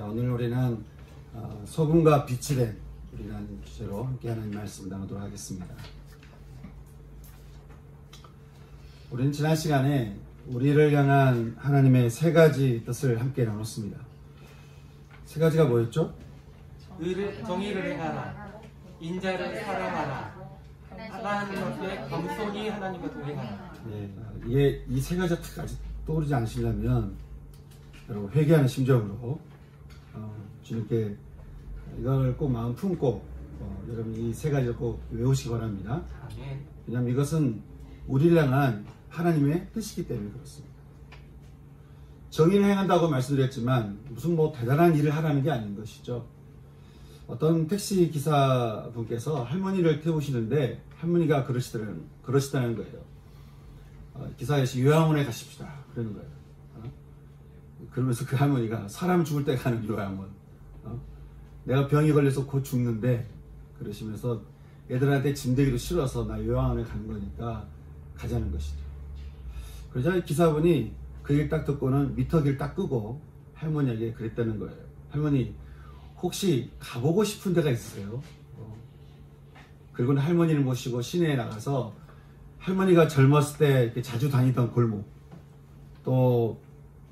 오늘 우리는 소금과 빛이 된 우리라는 주제로 함께 하나님 말씀을 나누도록 하겠습니다. 우리는 지난 시간에 우리를 향한 하나님의 세 가지 뜻을 함께 나눴습니다. 세 가지가 뭐였죠? 정의를 행하라, 인자를 사랑하라, 하나님 앞에 겸손히 하나님과 동행하라. 네, 이 세 가지가 아직 떠오르지 않으시려면 여러분 회개하는 심정으로 주님께 이걸 꼭 마음 품고 여러분 이 세 가지를 꼭 외우시기 바랍니다. 왜냐하면 이것은 우리를 향한 하나님의 뜻이기 때문에 그렇습니다. 정의를 행한다고 말씀드렸지만 무슨 대단한 일을 하라는 게 아닌 것이죠. 어떤 택시 기사분께서 할머니를 태우시는데 할머니가 그러시다는 거예요. 기사 아저씨 요양원에 가십시다 그러는 거예요. 그러면서 그 할머니가 사람 죽을 때 가는 요양원, 내가 병이 걸려서 곧 죽는데 그러시면서 애들한테 짐대기도 싫어서 나 요양원에 가는 거니까 가자는 것이죠. 그러자 기사분이 그 얘기를 딱 듣고는 미터기를 딱 끄고 할머니에게 그랬다는 거예요. 할머니 혹시 가보고 싶은 데가 있으세요? 그리고는 할머니를 모시고 시내에 나가서 할머니가 젊었을 때 이렇게 자주 다니던 골목, 또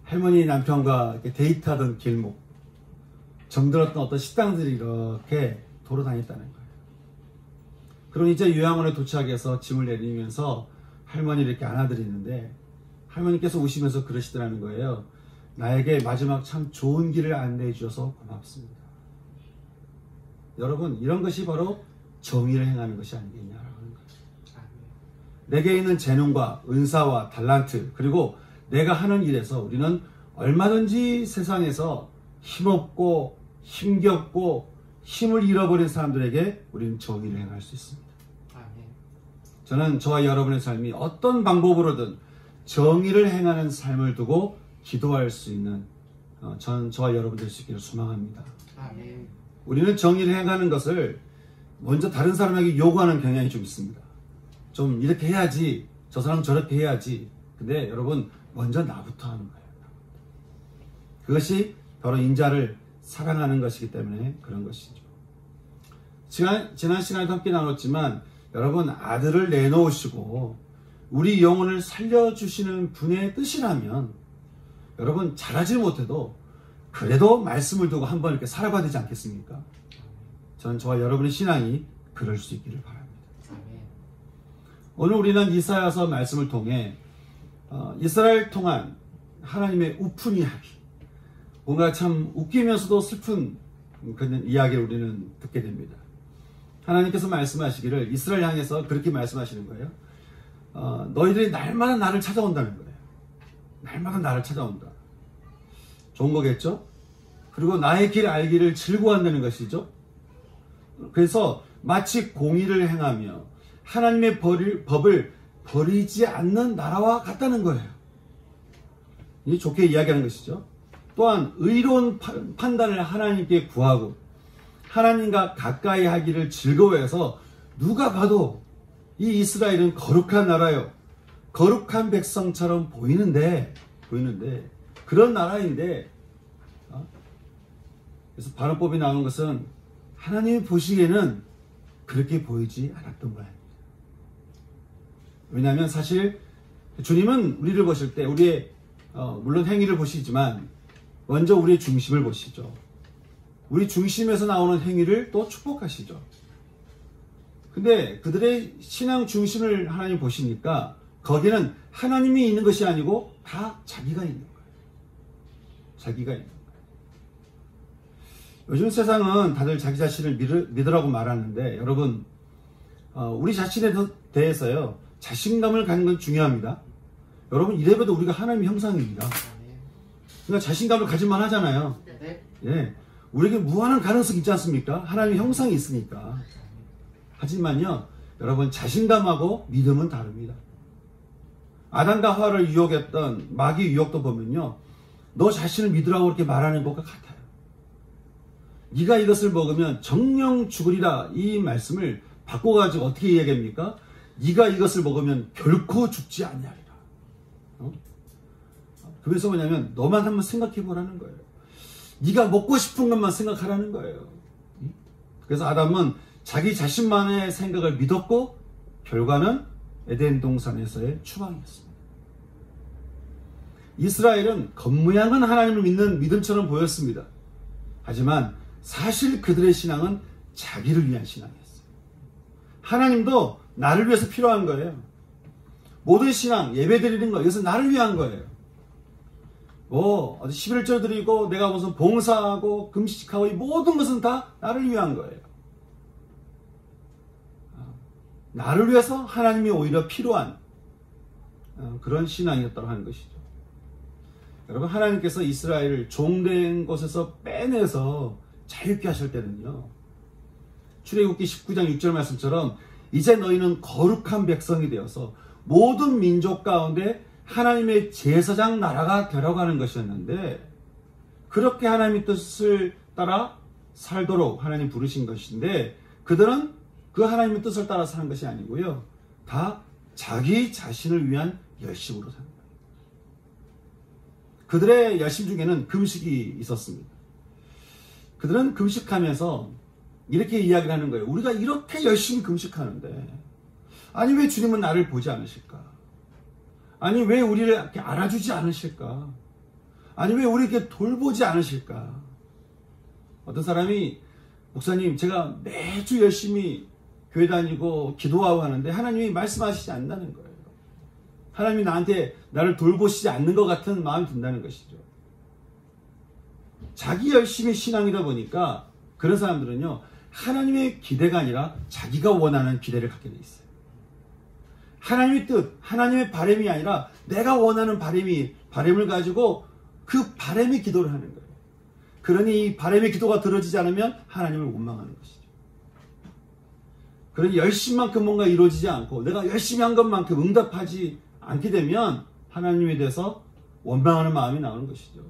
할머니 남편과 이렇게 데이트하던 길목, 정들었던 어떤 식당들이 이렇게 돌아다녔다는 거예요. 그럼 이제 요양원에 도착해서 짐을 내리면서 할머니를 이렇게 안아드리는데 할머니께서 우시면서 그러시더라는 거예요. 나에게 마지막 참 좋은 길을 안내해 주셔서 고맙습니다. 여러분, 이런 것이 바로 정의를 행하는 것이 아니겠냐라고 하는 거예요. 내게 있는 재능과 은사와 달란트, 그리고 내가 하는 일에서 우리는 얼마든지 세상에서 힘없고 힘겹고 힘을 잃어버린 사람들에게 우리는 정의를 행할 수 있습니다. 저는 저와 여러분의 삶이 어떤 방법으로든 정의를 행하는 삶을 두고 기도할 수 있는 저와 여러분 될 수 있기를 소망합니다. 우리는 정의를 행하는 것을 먼저 다른 사람에게 요구하는 경향이 좀 있습니다. 좀 이렇게 해야지, 저 사람 저렇게 해야지. 근데 여러분 먼저 나부터 하는 거예요. 그것이 바로 인자를 사랑하는 것이기 때문에 그런 것이죠. 지난 시간에도 함께 나눴지만 여러분 아들을 내놓으시고 우리 영혼을 살려주시는 분의 뜻이라면 여러분 잘하지 못해도 그래도 말씀을 두고 한번 이렇게 살아봐야 되지 않겠습니까? 저는 저와 여러분의 신앙이 그럴 수 있기를 바랍니다. 오늘 우리는 이사야서 말씀을 통해 이스라엘 통한 하나님의 우픈 이야기, 뭔가 참 웃기면서도 슬픈 그런 이야기를 우리는 듣게 됩니다. 하나님께서 말씀하시기를 이스라엘 향해서 그렇게 말씀하시는 거예요. 너희들이 날마다 나를 찾아온다는 거예요. 날마다 나를 찾아온다. 좋은 거겠죠? 그리고 나의 길 알기를 즐거워한다는 것이죠. 그래서 마치 공의를 행하며 하나님의 법을 버리지 않는 나라와 같다는 거예요. 이게 좋게 이야기하는 것이죠. 또한 의로운 판단을 하나님께 구하고 하나님과 가까이 하기를 즐거워해서 누가 봐도 이 이스라엘은 거룩한 나라요, 거룩한 백성처럼 보이는데 그런 나라인데 그래서 발언법이 나오는 것은 하나님이 보시기에는 그렇게 보이지 않았던 거예요. 왜냐하면 사실 주님은 우리를 보실 때 우리의 물론 행위를 보시지만 먼저 우리의 중심을 보시죠. 우리 중심에서 나오는 행위를 또 축복하시죠. 근데 그들의 신앙 중심을 하나님 보시니까 거기는 하나님이 있는 것이 아니고 다 자기가 있는 거예요. 자기가 있는 거예요. 요즘 세상은 다들 자기 자신을 믿으라고 말하는데 여러분 우리 자신에 대해서요 자신감을 갖는 건 중요합니다. 여러분 이래봬도 우리가 하나님의 형상입니다. 그러니까 자신감을 가질만 하잖아요. 예, 우리에게 무한한 가능성이 있지 않습니까? 하나님의 형상이 있으니까. 하지만요 여러분 자신감하고 믿음은 다릅니다. 아담과 하와를 유혹했던 마귀의 유혹도 보면요 너 자신을 믿으라고 그렇게 말하는 것과 같아요. 네가 이것을 먹으면 정령 죽으리라 이 말씀을 바꿔가지고 어떻게 이야기합니까? 네가 이것을 먹으면 결코 죽지 아니하리라. 그래서 뭐냐면 너만 한번 생각해 보라는 거예요. 네가 먹고 싶은 것만 생각하라는 거예요. 그래서 아담은 자기 자신만의 생각을 믿었고 결과는 에덴 동산에서의 추방이었습니다. 이스라엘은 겉모양은 하나님을 믿는 믿음처럼 보였습니다. 하지만 사실 그들의 신앙은 자기를 위한 신앙이었어요. 하나님도 나를 위해서 필요한 거예요. 모든 신앙, 예배 드리는 거, 이것은 나를 위한 거예요. 어디 11절 드리고, 내가 무슨 봉사하고, 금식하고, 이 모든 것은 다 나를 위한 거예요. 나를 위해서 하나님이 오히려 필요한 그런 신앙이었다고 하는 것이죠. 여러분, 하나님께서 이스라엘을 종된 곳에서 빼내서 자유케 하실 때는요, 출애굽기 19장 6절 말씀처럼 이제 너희는 거룩한 백성이 되어서 모든 민족 가운데 하나님의 제사장 나라가 되라고 하는 것이었는데, 그렇게 하나님의 뜻을 따라 살도록 하나님 부르신 것인데, 그들은 그 하나님의 뜻을 따라 사는 것이 아니고요, 다 자기 자신을 위한 열심으로 사는 거예요. 그들의 열심 중에는 금식이 있었습니다. 그들은 금식하면서 이렇게 이야기를 하는 거예요. 우리가 이렇게 열심히 금식하는데, 아니 왜 주님은 나를 보지 않으실까? 아니 왜 우리를 이렇게 알아주지 않으실까? 아니 왜 우리 이렇게 돌보지 않으실까? 어떤 사람이, 목사님 제가 매주 열심히 교회 다니고 기도하고 하는데 하나님이 말씀하시지 않는다는 거예요. 하나님이 나를 돌보시지 않는 것 같은 마음이 든다는 것이죠. 자기 열심히 신앙이다 보니까 그런 사람들은요, 하나님의 기대가 아니라 자기가 원하는 기대를 갖게 돼 있어요. 하나님의 뜻, 하나님의 바람이 아니라 내가 원하는 바람을 가지고 그 바람의 기도를 하는 거예요. 그러니 이 바람의 기도가 들어지지 않으면 하나님을 원망하는 것이죠. 그러니 열심만큼 뭔가 이루어지지 않고 내가 열심히 한 것만큼 응답하지 않게 되면 하나님에 대해서 원망하는 마음이 나오는 것이죠.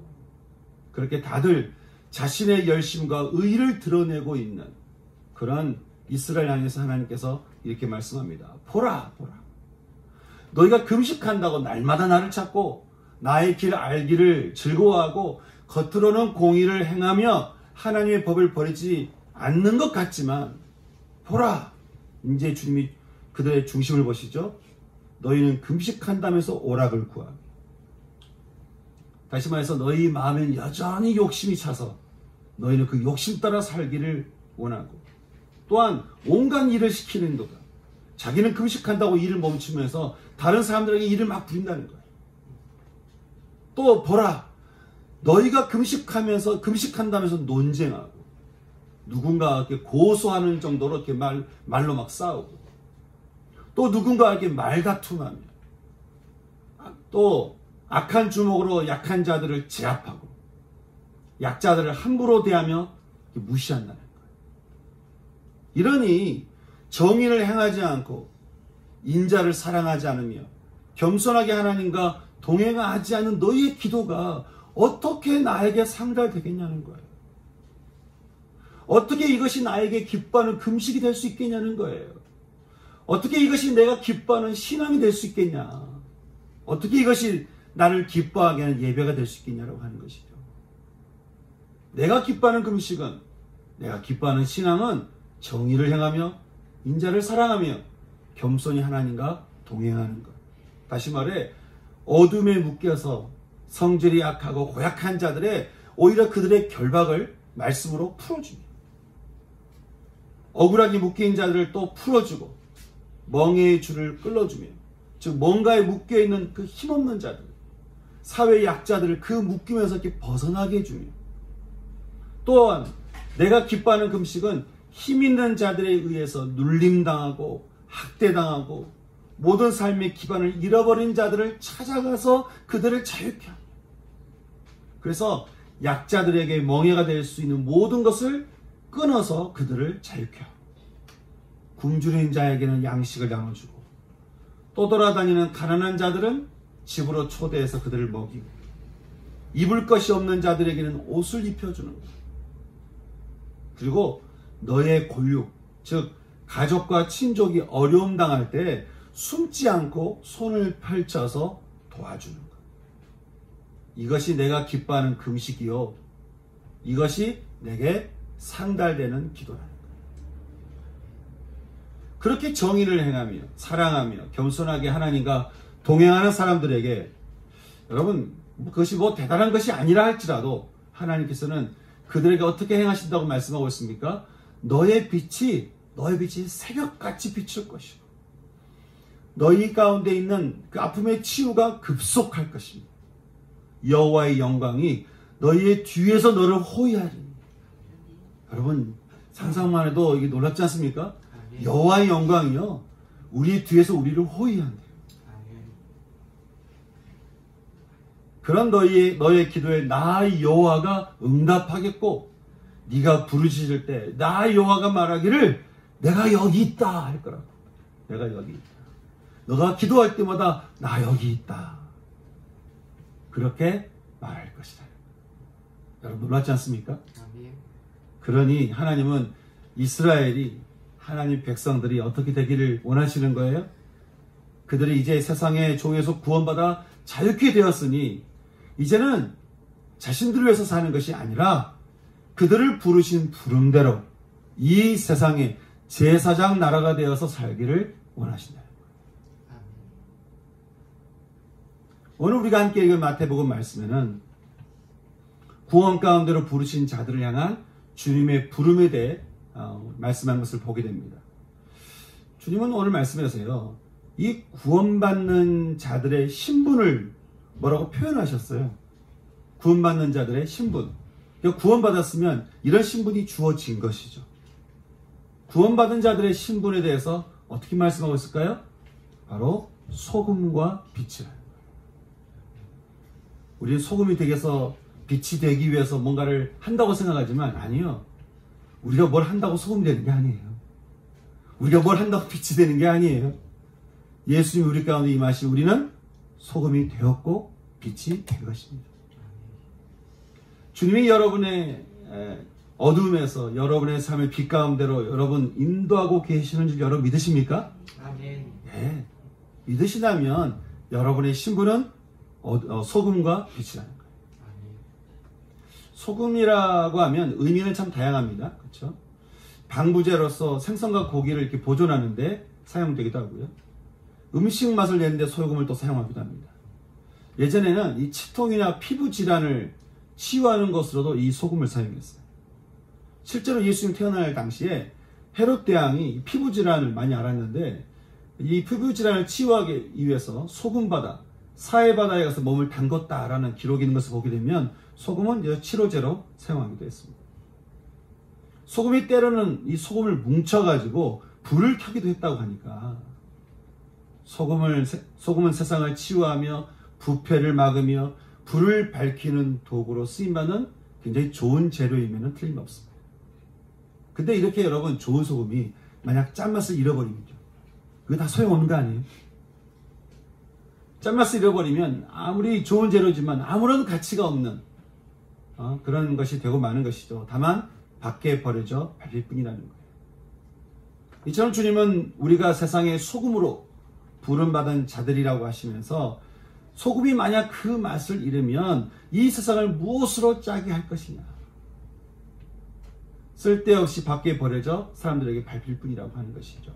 그렇게 다들 자신의 열심과 의를 드러내고 있는 그런 이스라엘 향해서 하나님께서 이렇게 말씀합니다. 보라, 보라. 너희가 금식한다고 날마다 나를 찾고 나의 길 알기를 즐거워하고 겉으로는 공의를 행하며 하나님의 법을 버리지 않는 것 같지만, 보라, 이제 주님이 그들의 중심을 보시죠. 너희는 금식한다면서 오락을 구하며, 다시 말해서 너희 마음엔 여전히 욕심이 차서 너희는 그 욕심 따라 살기를 원하고, 또한 온갖 일을 시키는도다. 자기는 금식한다고 일을 멈추면서 다른 사람들에게 일을 막 부린다는 거예요. 또 보라, 너희가 금식한다면서 논쟁하고 누군가 이렇게 고소하는 정도로 이렇게 말로 막 싸우고, 또 누군가에게 말다툼하며, 또 악한 주먹으로 약한 자들을 제압하고 약자들을 함부로 대하며 무시한다는 거예요. 이러니 정의를 행하지 않고 인자를 사랑하지 않으며 겸손하게 하나님과 동행하지 않은 너희의 기도가 어떻게 나에게 상달되겠냐는 거예요. 어떻게 이것이 나에게 기뻐하는 금식이 될 수 있겠냐는 거예요. 어떻게 이것이 내가 기뻐하는 신앙이 될 수 있겠냐. 어떻게 이것이 나를 기뻐하게 하는 예배가 될 수 있겠냐라고 하는 것이죠. 내가 기뻐하는 금식은, 내가 기뻐하는 신앙은 정의를 행하며 인자를 사랑하며 겸손히 하나님과 동행하는 것. 다시 말해, 어둠에 묶여서 성질이 약하고 고약한 자들의 오히려 그들의 결박을 말씀으로 풀어주며, 억울하게 묶인 자들을 또 풀어주고 멍에의 줄을 끌어주며, 즉 뭔가에 묶여있는 그 힘없는 자들, 사회 약자들을 그 묶임에서 이렇게 벗어나게 해주며, 또한 내가 기뻐하는 금식은 힘 있는 자들에 의해서 눌림당하고 학대당하고 모든 삶의 기반을 잃어버린 자들을 찾아가서 그들을 자유케 합니다. 그래서 약자들에게 멍에가 될 수 있는 모든 것을 끊어서 그들을 자유케 하고, 굶주린 자에게는 양식을 나눠주고, 떠돌아다니는 가난한 자들은 집으로 초대해서 그들을 먹이고, 입을 것이 없는 자들에게는 옷을 입혀주는 것. 그리고 너의 골육, 즉 가족과 친족이 어려움 당할 때 숨지 않고 손을 펼쳐서 도와주는 것. 이것이 내가 기뻐하는 금식이요, 이것이 내게 상달되는 기도라는 거예요. 그렇게 정의를 행하며 사랑하며 겸손하게 하나님과 동행하는 사람들에게 여러분 그것이 뭐 대단한 것이 아니라 할지라도 하나님께서는 그들에게 어떻게 행하신다고 말씀하고 있습니까? 너의 빛이 새벽같이 비출 것이고 너희 가운데 있는 그 아픔의 치유가 급속할 것입니다. 여호와의 영광이 너희의 뒤에서 너를 호위하리니. 여러분 상상만 해도 이게 놀랍지 않습니까? 여호와의 영광이요 우리 뒤에서 우리를 호위한대요. 그런 너의 기도에 나 여호와가 응답하겠고 네가 부르짖을 때 나 여호와가 말하기를 내가 여기 있다 할 거라고. 내가 여기 있다. 너가 기도할 때마다 나 여기 있다. 그렇게 말할 것이다. 여러분 놀랍지 않습니까? 그러니 하나님은 이스라엘이 하나님 백성들이 어떻게 되기를 원하시는 거예요? 그들이 이제 세상의 종에서 구원받아 자유케 되었으니 이제는 자신들을 위해서 사는 것이 아니라 그들을 부르신 부름대로 이 세상의 제사장 나라가 되어서 살기를 원하신다. 오늘 우리가 함께 읽은 마태복음 말씀에는 구원 가운데로 부르신 자들을 향한 주님의 부름에 대해 말씀한 것을 보게 됩니다. 주님은 오늘 말씀에서요, 이 구원받는 자들의 신분을 뭐라고 표현하셨어요? 구원받는 자들의 신분. 그러니까 구원받았으면 이런 신분이 주어진 것이죠. 구원받은 자들의 신분에 대해서 어떻게 말씀하고 있을까요? 바로 소금과 빛이라는 거예요. 우리는 소금이 되어서 빛이 되기 위해서 뭔가를 한다고 생각하지만 아니요. 우리가 뭘 한다고 소금이 되는 게 아니에요. 우리가 뭘 한다고 빛이 되는 게 아니에요. 예수님이 우리 가운데 임하신 우리는 소금이 되었고 빛이 된 것입니다. 주님이 여러분의 어둠에서 여러분의 삶의 빛 가운데로 여러분 인도하고 계시는 줄 여러분 믿으십니까? 아멘. 네. 믿으시다면 여러분의 신분은 소금과 빛이라는 거예요. 소금이라고 하면 의미는 참 다양합니다. 그렇죠? 방부제로서 생선과 고기를 이렇게 보존하는데 사용되기도 하고요. 음식 맛을 내는데 소금을 또 사용하기도 합니다. 예전에는 이 치통이나 피부 질환을 치유하는 것으로도 이 소금을 사용했어요. 실제로 예수님 태어날 당시에 헤롯 대왕이 피부 질환을 많이 앓았는데 이 피부 질환을 치유하기 위해서 소금바다, 사해바다에 가서 몸을 담궜다라는 기록이 있는 것을 보게 되면 소금은 치료제로 사용하기도 했습니다. 소금이 때로는 이 소금을 뭉쳐가지고 불을 켜기도 했다고 하니까 소금은 세상을 치유하며 부패를 막으며 불을 밝히는 도구로 쓰임받는 굉장히 좋은 재료이면 틀림없습니다. 근데 이렇게 여러분 좋은 소금이 만약 짠맛을 잃어버리면요. 그거 다 소용없는 거 아니에요? 짠맛을 잃어버리면 아무리 좋은 재료지만 아무런 가치가 없는 그런 것이 되고 마는 것이죠. 다만 밖에 버려져 발릴 뿐이라는 거예요. 이처럼 주님은 우리가 세상의 소금으로 부름받은 자들이라고 하시면서 소금이 만약 그 맛을 잃으면 이 세상을 무엇으로 짜게 할 것이냐. 쓸데없이 밖에 버려져 사람들에게 밟힐 뿐이라고 하는 것이죠.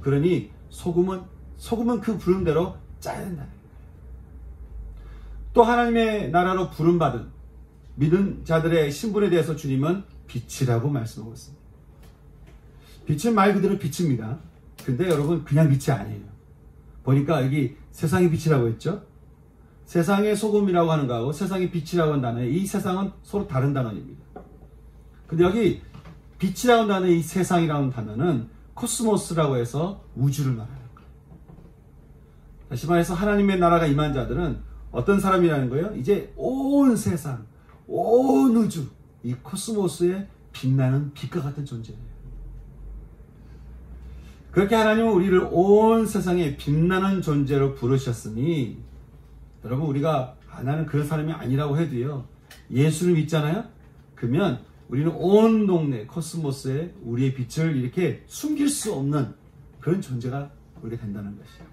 그러니 소금은 그 부름대로 짜야 된다는 거예요. 또 하나님의 나라로 부름받은 믿은 자들의 신분에 대해서 주님은 빛이라고 말씀하고 있습니다. 빛은 말 그대로 빛입니다. 근데 여러분 그냥 빛이 아니에요. 보니까 여기 세상의 빛이라고 했죠. 세상의 소금이라고 하는 거하고 세상의 빛이라고 하는 단어에 이 세상은 서로 다른 단어입니다. 근데 여기 빛이라고 하는 단어의 이 세상이라는 단어는 코스모스라고 해서 우주를 말하는 거예요. 다시 말해서 하나님의 나라가 임한 자들은 어떤 사람이라는 거예요? 이제 온 세상, 온 우주, 이 코스모스에 빛나는 빛과 같은 존재예요. 그렇게 하나님은 우리를 온 세상에 빛나는 존재로 부르셨으니 여러분 우리가 나는 그런 사람이 아니라고 해도요. 예수를 믿잖아요. 그러면 우리는 온 동네 코스모스에 우리의 빛을 이렇게 숨길 수 없는 그런 존재가 우리가 된다는 것이에요.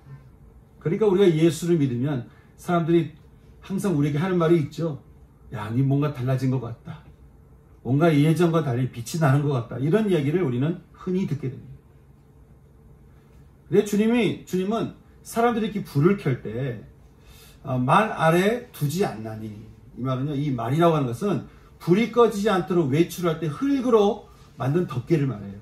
그러니까 우리가 예수를 믿으면 사람들이 항상 우리에게 하는 말이 있죠. 야, 니 뭔가 달라진 것 같다. 뭔가 예전과 달리 빛이 나는 것 같다. 이런 이야기를 우리는 흔히 듣게 됩니다. 근데 주님은 사람들이 이렇게 불을 켤 때 말 아래 두지 않나니, 이 말은요, 이 말이라고 하는 것은 불이 꺼지지 않도록 외출할 때 흙으로 만든 덮개를 말해요.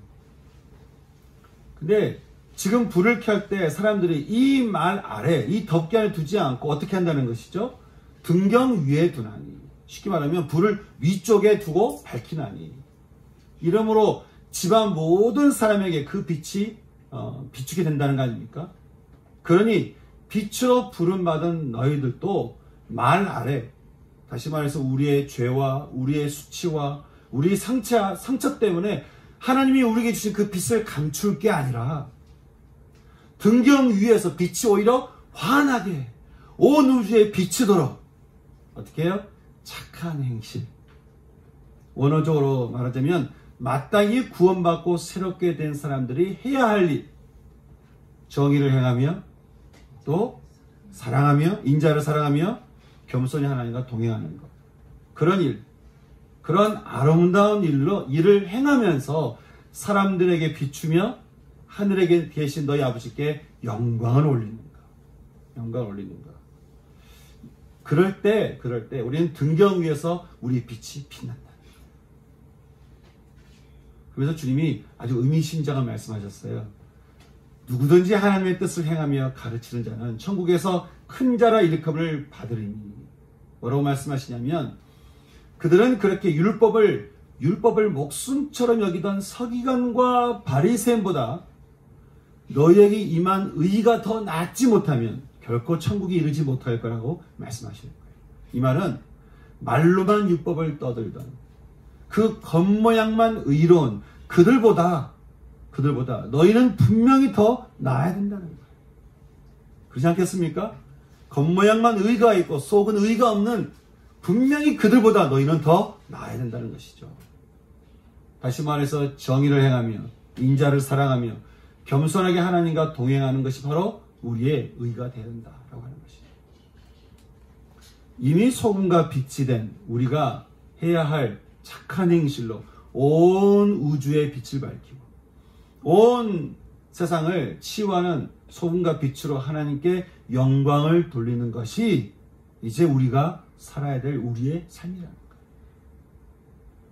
근데 지금 불을 켤 때 사람들이 이 말 아래, 이 덮개 안에 두지 않고 어떻게 한다는 것이죠? 등경 위에 두나니. 쉽게 말하면 불을 위쪽에 두고 밝히나니. 이러므로 집안 모든 사람에게 그 빛이 비추게 된다는 거 아닙니까? 그러니 빛으로 부름받은 너희들도 말 아래, 다시 말해서 우리의 죄와 우리의 수치와 우리 상처 때문에 하나님이 우리에게 주신 그 빛을 감출 게 아니라 등경 위에서 빛이 오히려 환하게 온 우주에 비치도록 어떻게 해요? 착한 행실. 원어적으로 말하자면 마땅히 구원받고 새롭게 된 사람들이 해야 할 일, 정의를 행하며 또 사랑하며, 인자를 사랑하며 겸손히 하나님과 동행하는 것. 그런 일, 그런 아름다운 일을 행하면서 사람들에게 비추며 하늘에 계신 너희 아버지께 영광을 올리는 것. 영광을 올리는 것. 그럴 때 우리는 등경 위에서 우리의 빛이 빛난다. 그래서 주님이 아주 의미심장한 말씀하셨어요. 누구든지 하나님의 뜻을 행하며 가르치는 자는 천국에서 큰 자라 일컬음을 받으리니. 뭐라고 말씀하시냐면, 그들은 그렇게 율법을 목숨처럼 여기던 서기관과 바리새인보다 너희에게 임한 의가 더 낫지 못하면 결코 천국에 이르지 못할 거라고 말씀하시는 거예요. 이 말은 말로만 율법을 떠들던 그 겉모양만 의로운 그들보다 너희는 분명히 더 나아야 된다는 거예요. 그렇지 않겠습니까? 겉모양만 의가 있고 속은 의가 없는 분명히 그들보다 너희는 더 나아야 된다는 것이죠. 다시 말해서 정의를 행하며 인자를 사랑하며 겸손하게 하나님과 동행하는 것이 바로 우리의 의가 된다라고 하는 것이죠. 이미 소금과 빛이 된 우리가 해야 할 착한 행실로 온 우주의 빛을 밝히고 온 세상을 치유하는 소금과 빛으로 하나님께 영광을 돌리는 것이 이제 우리가 살아야 될 우리의 삶이라는 거예요.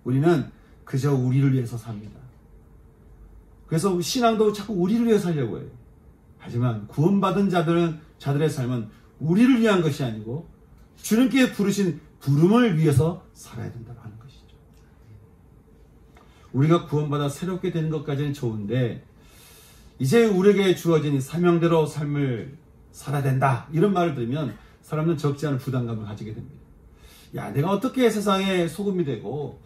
우리는 그저 우리를 위해서 삽니다. 그래서 신앙도 자꾸 우리를 위해 살려고 해요. 하지만 구원받은 자들의 삶은 우리를 위한 것이 아니고 주님께 부르신 부름을 위해서 살아야 된다고 하는 것이죠. 우리가 구원받아 새롭게 되는 것까지는 좋은데 이제 우리에게 주어진 이 사명대로 삶을 살아야 된다, 이런 말을 들으면 사람은 적지 않은 부담감을 가지게 됩니다. 야, 내가 어떻게 세상의 소금이 되고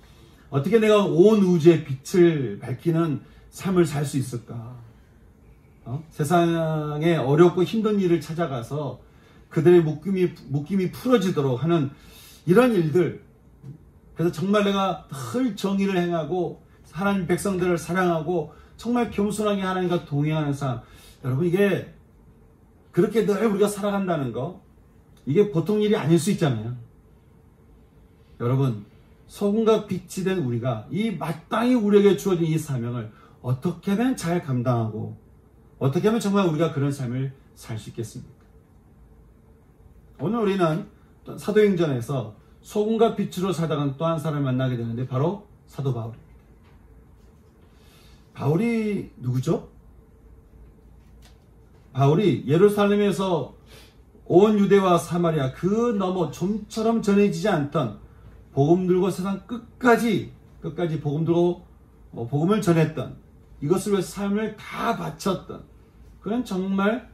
어떻게 내가 온 우주의 빛을 밝히는 삶을 살 수 있을까? 세상에 어렵고 힘든 일을 찾아가서 그들의 묶임이 풀어지도록 하는 이런 일들. 그래서 정말 내가 늘 정의를 행하고 하나님 백성들을 사랑하고 정말 겸손하게 하나님과 동행하는 삶. 여러분, 이게 그렇게 늘 우리가 살아간다는 거, 이게 보통 일이 아닐 수 있잖아요. 여러분, 소금과 빛이 된 우리가 이 마땅히 우리에게 주어진 이 사명을 어떻게 하면 잘 감당하고 어떻게 하면 정말 우리가 그런 삶을 살 수 있겠습니까? 오늘 우리는 사도행전에서 소금과 빛으로 살다간 또 한 사람을 만나게 되는데 바로 사도 바울입니다. 바울이 누구죠? 바울이 예루살렘에서 온 유대와 사마리아 그 너머 좀처럼 전해지지 않던 복음 들고 세상 끝까지 복음 들고 복음을 전했던, 이것을 위해 삶을 다 바쳤던 그런 정말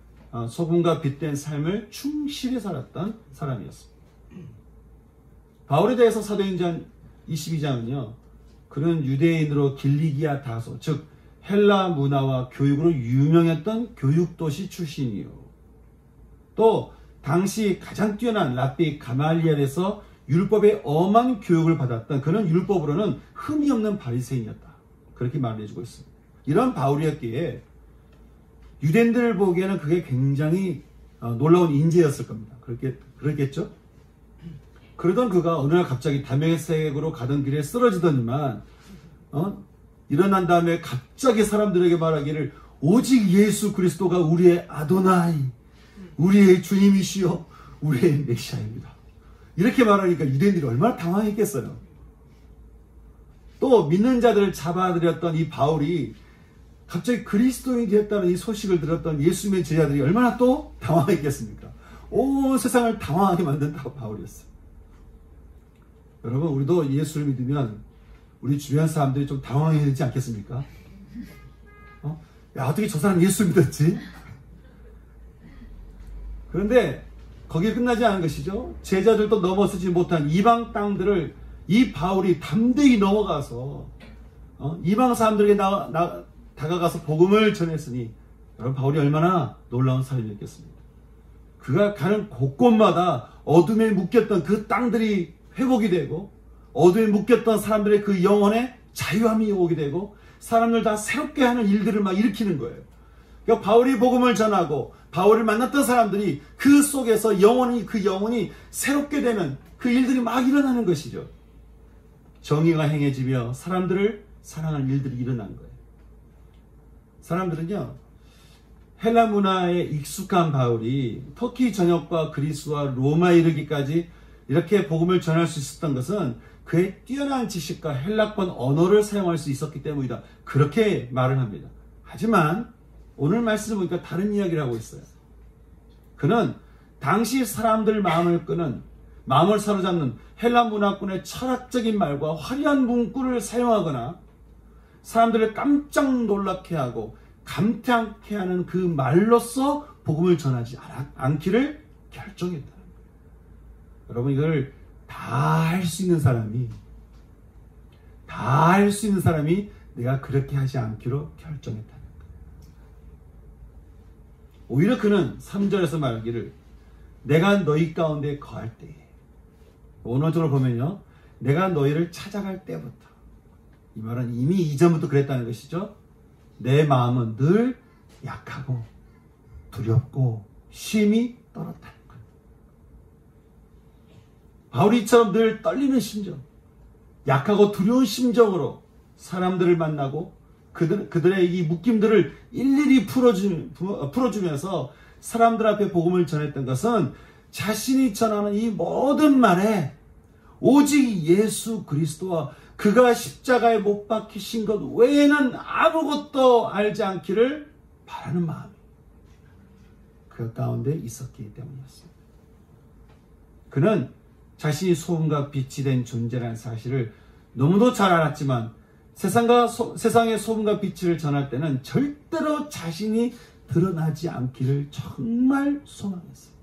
소금과 빛된 삶을 충실히 살았던 사람이었습니다. 바울에 대해서 사도행전 22장은요, 그는 유대인으로 길리기아 다소, 즉 헬라 문화와 교육으로 유명했던 교육도시 출신이요, 또 당시 가장 뛰어난 랍비 가말리엘에서 율법의 엄한 교육을 받았던 그런 율법으로는 흠이 없는 바리새인이었다, 그렇게 말해주고 있습니다. 이런 바울이었기에 유대인들 보기에는 그게 굉장히 놀라운 인재였을 겁니다. 그렇겠죠? 그러던 그가 어느 날 갑자기 다메섹으로 가던 길에 쓰러지더니만 일어난 다음에 갑자기 사람들에게 말하기를 오직 예수 그리스도가 우리의 아도나이, 우리의 주님이시여, 우리의 메시아입니다. 이렇게 말하니까 유대인들이 얼마나 당황했겠어요. 또 믿는 자들을 잡아들였던 이 바울이 갑자기 그리스도인이 되었다는 이 소식을 들었던 예수님의 제자들이 얼마나 또 당황했겠습니까? 온 세상을 당황하게 만든 바울이었어요. 여러분, 우리도 예수를 믿으면 우리 주변 사람들이 좀 당황해야 되지 않겠습니까? 야, 어떻게 저 사람 예수를 믿었지? 그런데 거기에 끝나지 않은 것이죠. 제자들도 넘어서지 못한 이방 땅들을 이 바울이 담대히 넘어가서 이방 사람들에게 다가가서 복음을 전했으니 여러분, 바울이 얼마나 놀라운 사람이었겠습니까? 그가 가는 곳곳마다 어둠에 묶였던 그 땅들이 회복이 되고 어둠에 묶였던 사람들의 그 영혼에 자유함이 오게 되고 사람들 다 새롭게 하는 일들을 막 일으키는 거예요. 그러니까 바울이 복음을 전하고 바울을 만났던 사람들이 그 속에서 그 영혼이 새롭게 되는 그 일들이 막 일어나는 것이죠. 정의가 행해지며 사람들을 사랑하는 일들이 일어난 거예요. 사람들은요, 헬라 문화에 익숙한 바울이 터키 전역과 그리스와 로마에 이르기까지 이렇게 복음을 전할 수 있었던 것은 그의 뛰어난 지식과 헬라권 언어를 사용할 수 있었기 때문이다. 그렇게 말을 합니다. 하지만 오늘 말씀을 보니까 다른 이야기를 하고 있어요. 그는 당시 사람들 마음을 사로잡는 헬라 문화권의 철학적인 말과 화려한 문구를 사용하거나 사람들을 깜짝 놀라게 하고 감탄케 하는 그 말로써 복음을 전하지 않기를 결정했다는 거예요. 여러분, 이걸 다 할 수 있는 사람이 내가 그렇게 하지 않기로 결정했다는 거예요. 오히려 그는 3절에서 말하기를 내가 너희 가운데 거할 때에, 원어적으로 보면요, 내가 너희를 찾아갈 때부터, 이 말은 이미 이전부터 그랬다는 것이죠. 내 마음은 늘 약하고 두렵고 쉼이 떨었다는 거예요. 바울이처럼 늘 떨리는 심정, 약하고 두려운 심정으로 사람들을 만나고 그들의 이 묶임들을 일일이 풀어주면서 사람들 앞에 복음을 전했던 것은 자신이 전하는 이 모든 말에 오직 예수 그리스도와 그가 십자가에 못 박히신 것 외에는 아무것도 알지 않기를 바라는 마음이 그 가운데 있었기 때문이었습니다. 그는 자신이 소금과 빛이 된 존재라는 사실을 너무도 잘 알았지만 세상의 소금과 빛을 전할 때는 절대로 자신이 드러나지 않기를 정말 소망했어요.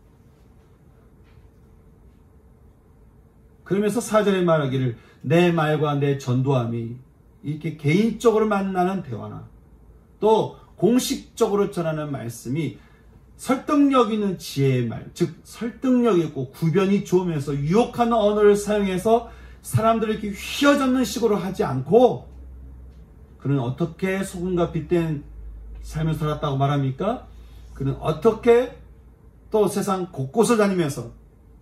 그러면서 4절에 말하기를 내 말과 내 전도함이 이렇게 개인적으로 만나는 대화나 또 공식적으로 전하는 말씀이 설득력 있는 지혜의 말, 즉 설득력 있고 구변이 좋으면서 유혹하는 언어를 사용해서 사람들을 이렇게 휘어잡는 식으로 하지 않고 그는 어떻게 소금과 빛된 삶을 살았다고 말합니까? 그는 어떻게 또 세상 곳곳을 다니면서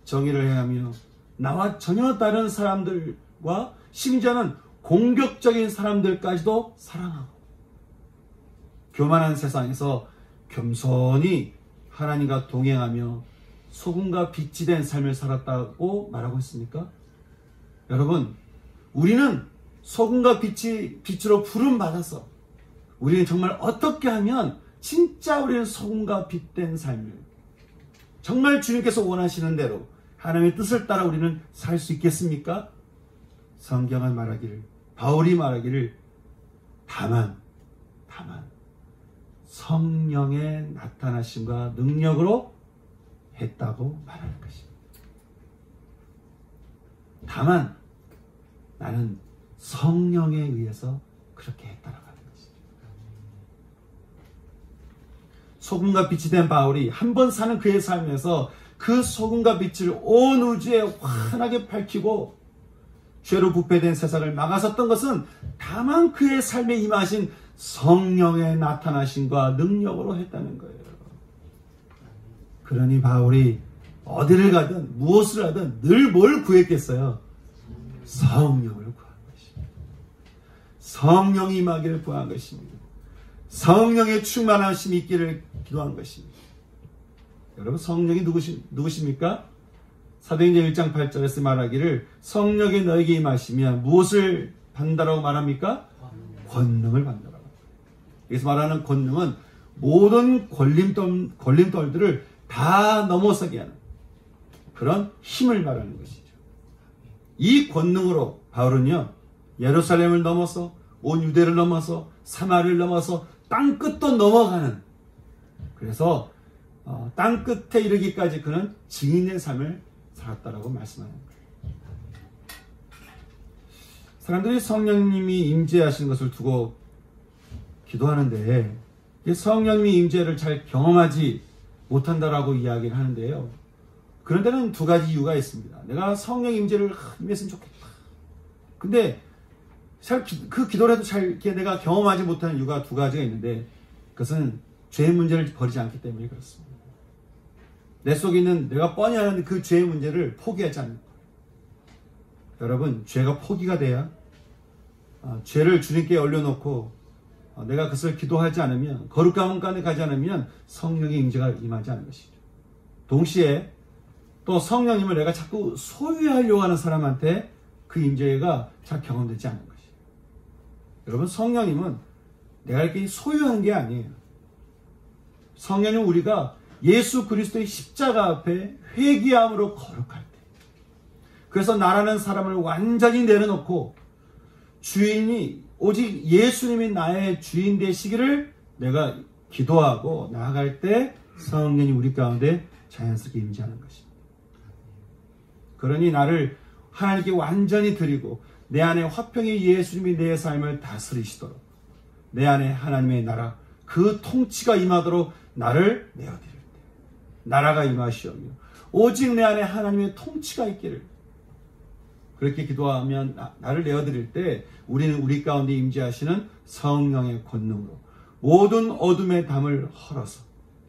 정의를 행하며 나와 전혀 다른 사람들과 심지어는 공격적인 사람들까지도 사랑하고 교만한 세상에서 겸손히 하나님과 동행하며 소금과 빛이 된 삶을 살았다고 말하고 있습니까? 여러분, 우리는 소금과 빛으로 부름받아서 우리는 정말 어떻게 하면 진짜 우리는 소금과 빛된 삶을 정말 주님께서 원하시는 대로 하나님의 뜻을 따라 우리는 살 수 있겠습니까? 성경은 말하기를, 바울이 말하기를 다만 성령의 나타나심과 능력으로 했다고 말하는 것입니다. 다만 나는 성령에 의해서 그렇게 했다라고 하는 것입니다. 소금과 빛이 된 바울이 한 번 사는 그의 삶에서 그 소금과 빛을 온 우주에 환하게 밝히고 죄로 부패된 세상을 막아섰던 것은 다만 그의 삶에 임하신 성령의 나타나심과 능력으로 했다는 거예요. 그러니 바울이 어디를 가든 무엇을 하든 늘 뭘 구했겠어요? 성령을 구한 것입니다. 성령이 임하기를 구한 것입니다. 성령의 충만하심이 있기를 기도한 것입니다. 여러분, 성령이 누구십니까? 사도행전 1장 8절에서 말하기를 성령이 너에게 임하시면 무엇을 받는다라고 말합니까? 권능을 받는다라고. 여기서 말하는 권능은 모든 걸림돌들을 다 넘어서게 하는 그런 힘을 말하는 것이죠. 이 권능으로 바울은요, 예루살렘을 넘어서 온 유대를 넘어서 사마리아를 넘어서 땅끝도 넘어가는, 그래서 땅 끝에 이르기까지 그는 증인의 삶을 살았다라고 말씀하는 거예요. 사람들이 성령님이 임재하시는 것을 두고 기도하는데 성령님이 임재를 잘 경험하지 못한다라고 이야기를 하는데요. 그런 데는 두 가지 이유가 있습니다. 내가 성령 임재를 임했으면 좋겠다. 근데 그 기도를 해도 잘 이렇게 내가 경험하지 못하는 이유가 두 가지가 있는데, 그것은 죄의 문제를 버리지 않기 때문에 그렇습니다. 내 속에 있는 내가 뻔히 아는 그 죄의 문제를 포기하지 않는 거예요. 여러분, 죄가 포기가 돼야 죄를 주님께 올려놓고 내가 그것을 기도하지 않으면, 거룩한 가운데 가지 않으면 성령의 임재가 임하지 않는 것이죠. 동시에 또 성령님을 내가 자꾸 소유하려고 하는 사람한테 그 임재가 잘 경험되지 않는 것이죠. 여러분, 성령님은 내가 이렇게 소유한 게 아니에요. 성령님은 우리가 예수 그리스도의 십자가 앞에 회개함으로 거룩할 때, 그래서 나라는 사람을 완전히 내려놓고 주인이 오직 예수님이 나의 주인 되시기를 내가 기도하고 나아갈 때 성령이 우리 가운데 자연스럽게 임재하는 것입니다. 그러니 나를 하나님께 완전히 드리고 내 안에 화평의 예수님이 내 삶을 다스리시도록, 내 안에 하나님의 나라 그 통치가 임하도록 나를 내어드릴 때 나라가 임하시오며 오직 내 안에 하나님의 통치가 있기를, 그렇게 기도하면 나를 내어드릴 때 우리는 우리 가운데 임재하시는 성령의 권능으로 모든 어둠의 담을 헐어서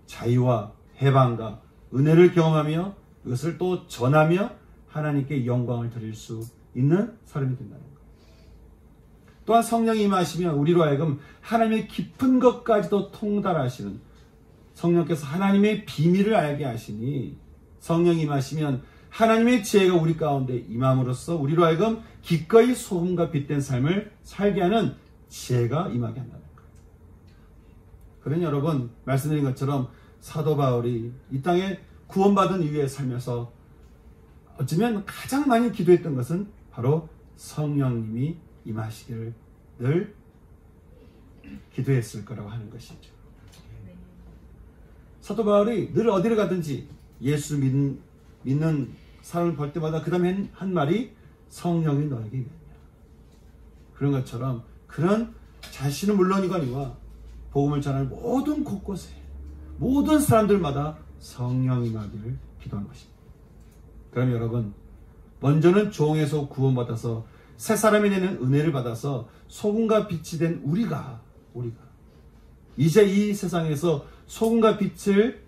자유와 해방과 은혜를 경험하며 그것을 또 전하며 하나님께 영광을 드릴 수 있는 사람이 된다는 것. 또한 성령이 임하시면 우리로 하여금 하나님의 깊은 것까지도 통달하시는, 성령께서 하나님의 비밀을 알게 하시니 성령이 임하시면 하나님의 지혜가 우리 가운데 임함으로써 우리로 하여금 기꺼이 소금과 빛된 삶을 살게 하는 지혜가 임하게 한다는 거예요. 그러니 여러분, 말씀드린 것처럼 사도 바울이 이 땅에 구원받은 이후에 살면서 어쩌면 가장 많이 기도했던 것은 바로 성령님이 임하시기를 늘 기도했을 거라고 하는 것이죠. 사도 바울이 늘 어디를 가든지 예수 믿는 사람을 볼 때마다 그 다음에 한 말이 성령이 너에게 임했냐. 그런 것처럼 그런 자신은 물론이거니와 복음을 전하는 모든 곳곳에 모든 사람들마다 성령이 임하기를 기도하는 것입니다. 그럼 여러분, 먼저는 종에서 구원받아서 새 사람이 되는 은혜를 받아서 소금과 빛이 된 우리가 이제 이 세상에서 소금과 빛을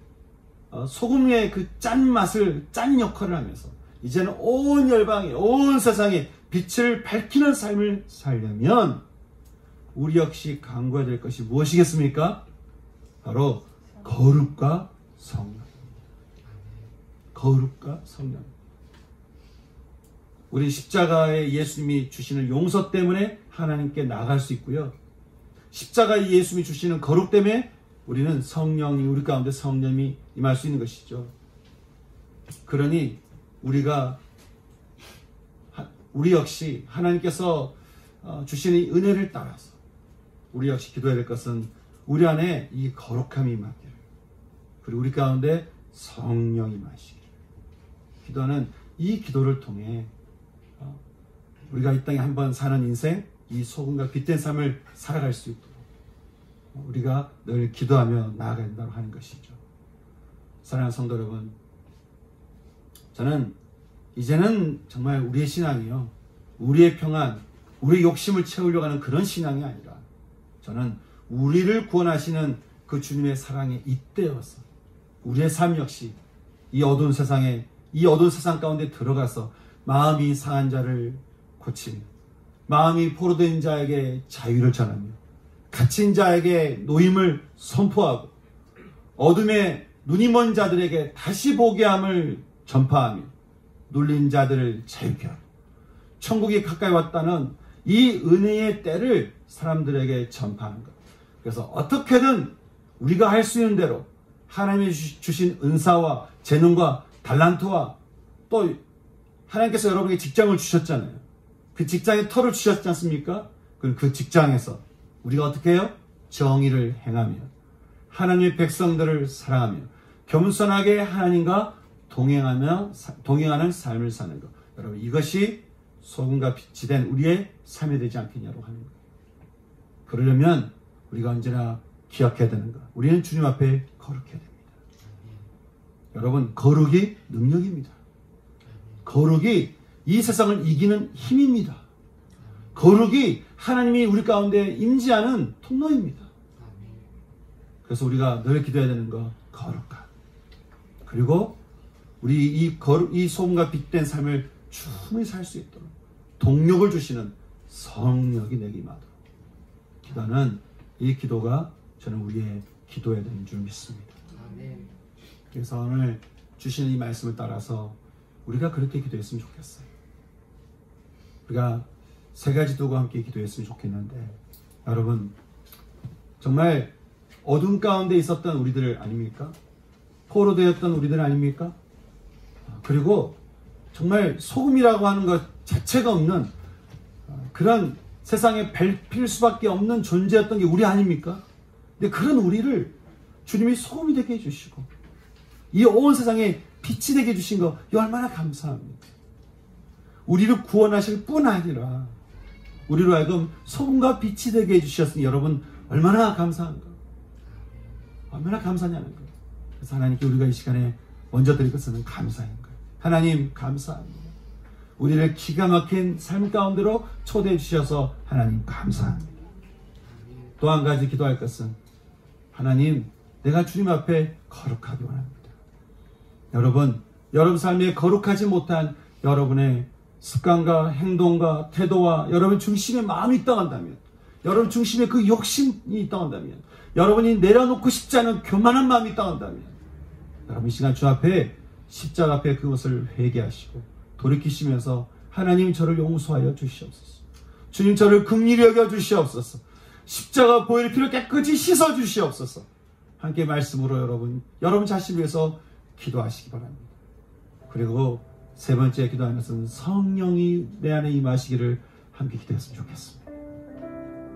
소금의 그 짠맛을 짠 역할을 하면서 이제는 온 열방에 온 세상에 빛을 밝히는 삶을 살려면 우리 역시 강구해야 될 것이 무엇이겠습니까? 바로 거룩과 성령. 거룩과 성령. 우리 십자가에 예수님이 주시는 용서 때문에 하나님께 나아갈 수 있고요. 십자가에 예수님이 주시는 거룩 때문에 우리는 성령이 우리 가운데 성령이 임할 수 있는 것이죠. 그러니 우리 역시 하나님께서 주시는 은혜를 따라서 우리 역시 기도해야 될 것은 우리 안에 이 거룩함이 임하기를, 그리고 우리 가운데 성령이 임하시기를 기도하는 이 기도를 통해 우리가 이 땅에 한번 사는 인생, 이 소금과 빛된 삶을 살아갈 수 있도록 우리가 늘 기도하며 나아가야 된다고 하는 것이죠. 사랑하는 성도 여러분, 저는 이제는 정말 우리의 신앙이요, 우리의 평안, 우리의 욕심을 채우려고 하는 그런 신앙이 아니라 저는 우리를 구원하시는 그 주님의 사랑에 잇대어서 우리의 삶 역시 이 어두운 세상에, 이 어두운 세상 가운데 들어가서 마음이 상한 자를 고치며, 마음이 포로된 자에게 자유를 전하며, 갇힌 자에게 노임을 선포하고, 어둠에 눈이 먼 자들에게 다시 보게 함을 전파하며, 눌린 자들을 자유케 하고, 천국이 가까이 왔다는 이 은혜의 때를 사람들에게 전파하는 것. 그래서 어떻게든 우리가 할 수 있는 대로 하나님이 주신 은사와 재능과 달란트와 또 하나님께서 여러분에게 직장을 주셨잖아요. 그 직장에 터를 주셨지 않습니까? 그럼 그 직장에서 우리가 어떻게 해요? 정의를 행하며 하나님의 백성들을 사랑하며 겸손하게 하나님과 동행하는 삶을 사는 것. 여러분, 이것이 소금과 빛이 된 우리의 삶이 되지 않겠냐고 하는 거예요. 그러려면 우리가 언제나 기억해야 되는 것. 우리는 주님 앞에 거룩해야 됩니다. 여러분, 거룩이 능력입니다. 거룩이 이 세상을 이기는 힘입니다. 거룩이 하나님이 우리 가운데 임재하는 통로입니다. 그래서 우리가 늘 기도해야 되는 거, 거룩함. 그리고 우리 이 소금과 빛된 삶을 충분히 살 수 있도록 동력을 주시는 성령이 내게 임하도록 기도하는 이 기도가 저는 우리의 기도해야 되는 줄 믿습니다. 그래서 오늘 주시는 이 말씀을 따라서 우리가 그렇게 기도했으면 좋겠어요. 우리가 세 가지 도구와 함께 기도했으면 좋겠는데, 여러분, 정말 어둠 가운데 있었던 우리들 아닙니까? 포로되었던 우리들 아닙니까? 그리고 정말 소금이라고 하는 것 자체가 없는 그런 세상에 밟힐 수밖에 없는 존재였던 게 우리 아닙니까? 근데 그런 우리를 주님이 소금이 되게 해주시고 이 온 세상에 빛이 되게 해주신 거, 이 얼마나 감사합니까? 우리를 구원하실 뿐 아니라 우리로 하여금 소금과 빛이 되게 해주셨으니 여러분 얼마나 감사한가? 얼마나 감사냐는 거예요. 그래서 하나님께 우리가 이 시간에 먼저 드릴 것은 감사인 거예요. 하나님 감사합니다. 우리를 기가 막힌 삶 가운데로 초대해 주셔서 하나님 감사합니다. 또 한 가지 기도할 것은, 하나님, 내가 주님 앞에 거룩하기 원합니다. 여러분 삶에 거룩하지 못한 여러분의 습관과 행동과 태도와 여러분 중심의 마음이 있다간다면, 여러분 중심에 그 욕심이 있다간다면, 여러분이 내려놓고 싶지 않은 교만한 마음이 있다간다면, 여러분 이 시간 주 앞에 십자가 앞에 그것을 회개하시고 돌이키시면서 하나님 저를 용서하여 주시옵소서. 주님 저를 긍휼히 여겨 주시옵소서. 십자가 보혈의 피를 깨끗이 씻어 주시옵소서. 함께 말씀으로 여러분 자신을 위해서 기도하시기 바랍니다. 그리고 세 번째 기도하는 것은 성령이 내 안에 임하시기를 함께 기도했으면 좋겠습니다.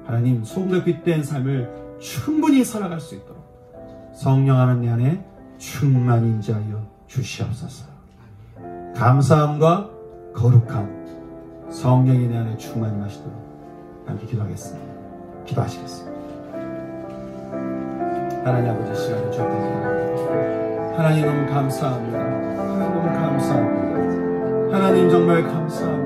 하나님, 소금과 빛된 삶을 충분히 살아갈 수 있도록 성령 하는 내 안에 충만히 임재하여 주시옵소서. 감사함과 거룩함, 성령이 내 안에 충만히 임하시도록 함께 기도하겠습니다. 기도하시겠습니다. 하나님 아버지, 시간을 주옵소서. 하나님 너무 감사합니다. 하나님 너무 감사합니다. 하나님 정말 감사합니다.